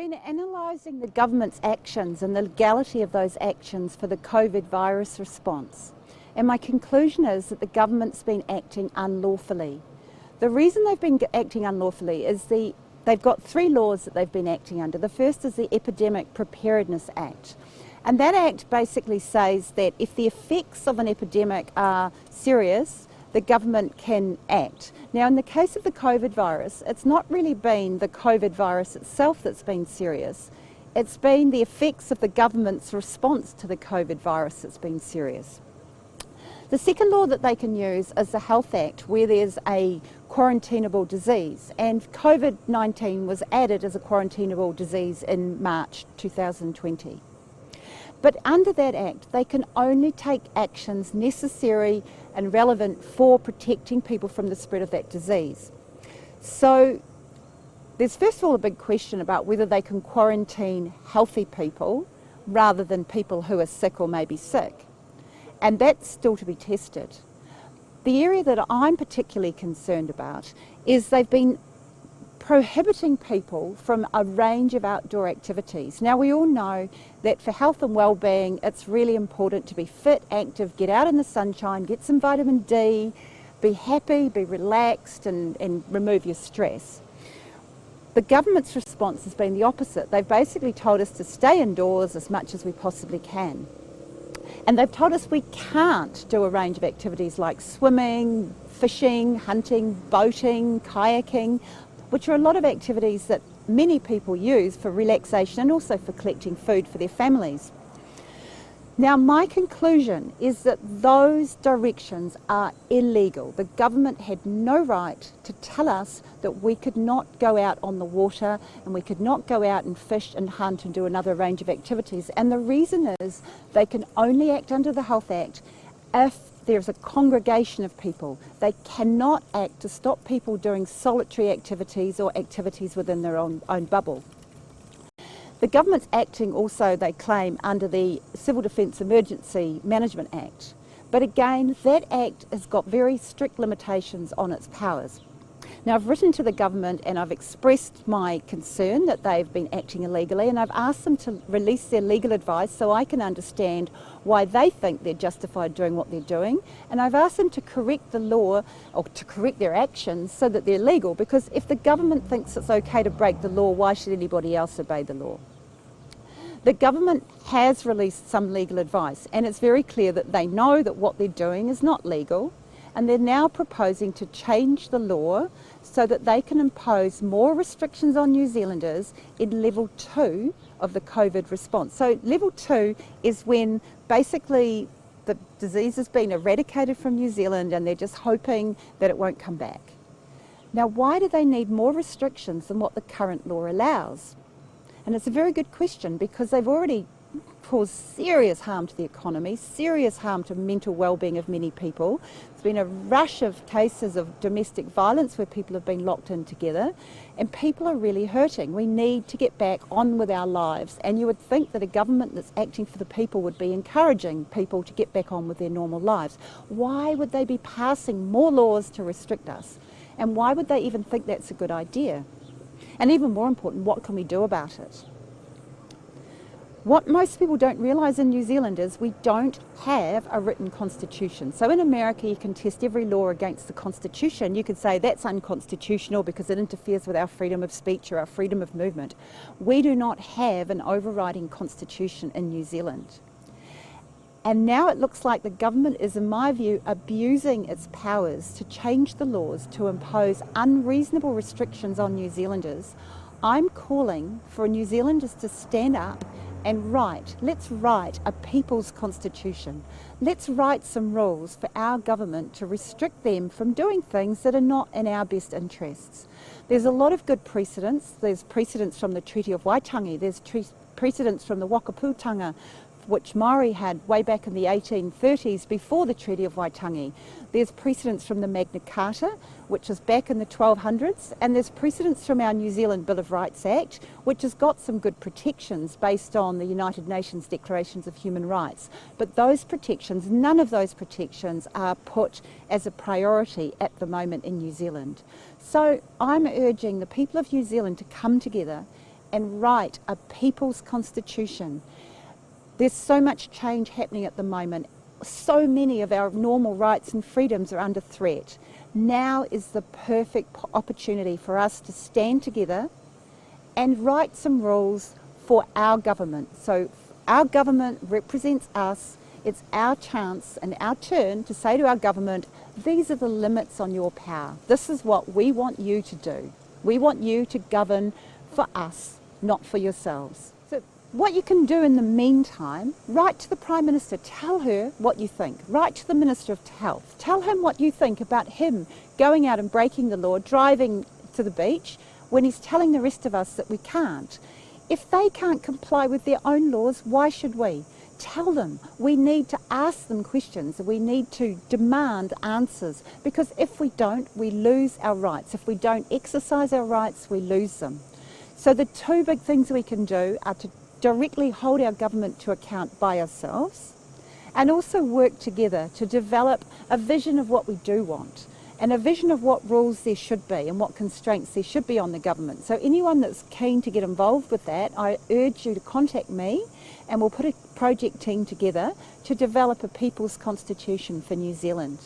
been analysing the government's actions and the legality of those actions for the COVID virus response. And my conclusion is that the government's been acting unlawfully. The reason they've been acting unlawfully is they've got three laws that they've been acting under. The first is the Epidemic Preparedness Act. And that act basically says that if the effects of an epidemic are serious, the government can act. Now, in the case of the COVID virus, it's not really been the COVID virus itself that's been serious. It's been the effects of the government's response to the COVID virus that's been serious. The second law that they can use is the Health Act, where there's a quarantinable disease, and COVID-19 was added as a quarantinable disease in March 2020. But under that Act, they can only take actions necessary and relevant for protecting people from the spread of that disease. So there's first of all a big question about whether they can quarantine healthy people rather than people who are sick or may be sick. And that's still to be tested. The area that I'm particularly concerned about is they've been prohibiting people from a range of outdoor activities. Now, we all know that for health and well-being, it's really important to be fit, active, get out in the sunshine, get some vitamin D, be happy, be relaxed, and remove your stress. The government's response has been the opposite. They've basically told us to stay indoors as much as we possibly can. And they've told us we can't do a range of activities like swimming, fishing, hunting, boating, kayaking, which are a lot of activities that many people use for relaxation and also for collecting food for their families. Now, my conclusion is that those directions are illegal. The government had no right to tell us that we could not go out on the water and we could not go out and fish and hunt and do another range of activities. And the reason is they can only act under the Health Act if there's a congregation of people. They cannot act to stop people doing solitary activities or activities within their own bubble. The government's acting also, they claim, under the Civil Defence Emergency Management Act. But again, that act has got very strict limitations on its powers. Now, I've written to the government and I've expressed my concern that they've been acting illegally, and I've asked them to release their legal advice so I can understand why they think they're justified doing what they're doing. And I've asked them to correct the law, or to correct their actions so that they're legal, because if the government thinks it's okay to break the law, why should anybody else obey the law? The government has released some legal advice, and it's very clear that they know that what they're doing is not legal, and they're now proposing to change the law so that they can impose more restrictions on New Zealanders in level 2 of the COVID response. So level 2 is when basically the disease has been eradicated from New Zealand and they're just hoping that it won't come back. Now, why do they need more restrictions than what the current law allows? And it's a very good question, because they've already caused serious harm to the economy, serious harm to mental well-being of many people. There's been a rush of cases of domestic violence where people have been locked in together, and people are really hurting. We need to get back on with our lives, and you would think that a government that's acting for the people would be encouraging people to get back on with their normal lives. Why would they be passing more laws to restrict us? And why would they even think that's a good idea? And even more important, what can we do about it? What most people don't realise in New Zealand is we don't have a written constitution. So in America, you can test every law against the constitution. You could say that's unconstitutional because it interferes with our freedom of speech or our freedom of movement. We do not have an overriding constitution in New Zealand. And now it looks like the government is, in my view, abusing its powers to change the laws to impose unreasonable restrictions on New Zealanders. I'm calling for New Zealanders to stand up and let's write a people's constitution. Let's write some rules for our government to restrict them from doing things that are not in our best interests. There's a lot of good precedents. There's precedents from the Treaty of Waitangi. There's precedents from the Wakaputanga, which Maori had way back in the 1830s before the Treaty of Waitangi. There's precedents from the Magna Carta, which is back in the 1200s, and there's precedents from our New Zealand Bill of Rights Act, which has got some good protections based on the United Nations Declarations of Human Rights. But those protections, none of those protections are put as a priority at the moment in New Zealand. So I'm urging the people of New Zealand to come together and write a people's constitution. There's so much change happening at the moment. So many of our normal rights and freedoms are under threat. Now is the perfect opportunity for us to stand together and write some rules for our government. So our government represents us. It's our chance and our turn to say to our government, these are the limits on your power. This is what we want you to do. We want you to govern for us, not for yourselves. So what you can do in the meantime, write to the Prime Minister, tell her what you think. Write to the Minister of Health, tell him what you think about him going out and breaking the law, driving to the beach, when he's telling the rest of us that we can't. If they can't comply with their own laws, why should we? Tell them. We need to ask them questions. We need to demand answers, because if we don't, we lose our rights. If we don't exercise our rights, we lose them. So the two big things we can do are to directly hold our government to account by ourselves, and also work together to develop a vision of what we do want, and a vision of what rules there should be and what constraints there should be on the government. So anyone that's keen to get involved with that, I urge you to contact me, and we'll put a project team together to develop a people's constitution for New Zealand.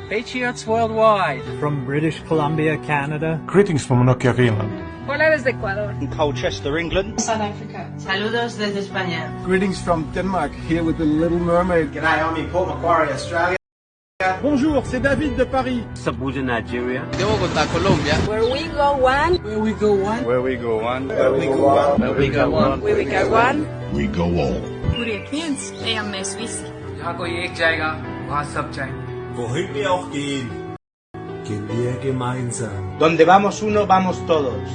Patriots worldwide. From British Columbia, Canada. Greetings from Nokia, Finland. Hola desde Ecuador. In Colchester, England. South Africa. Saludos desde España. Greetings from Denmark, here with the Little Mermaid. G'day, I'm in Port Macquarie, Australia. Bonjour, c'est David de Paris. Sabuja, Nigeria. De Bogotá, Colombia. Where we go one. Where we go one. Where we go one. Where we go one. Where we go one. Where we go one. We go all. Kuriekniens, EM Swiss. जहाँ कोई एक जाएगा, वहाँ सब जाएंगे. Wohin wir auch gehen, gehen wir gemeinsam. Donde vamos uno, vamos todos.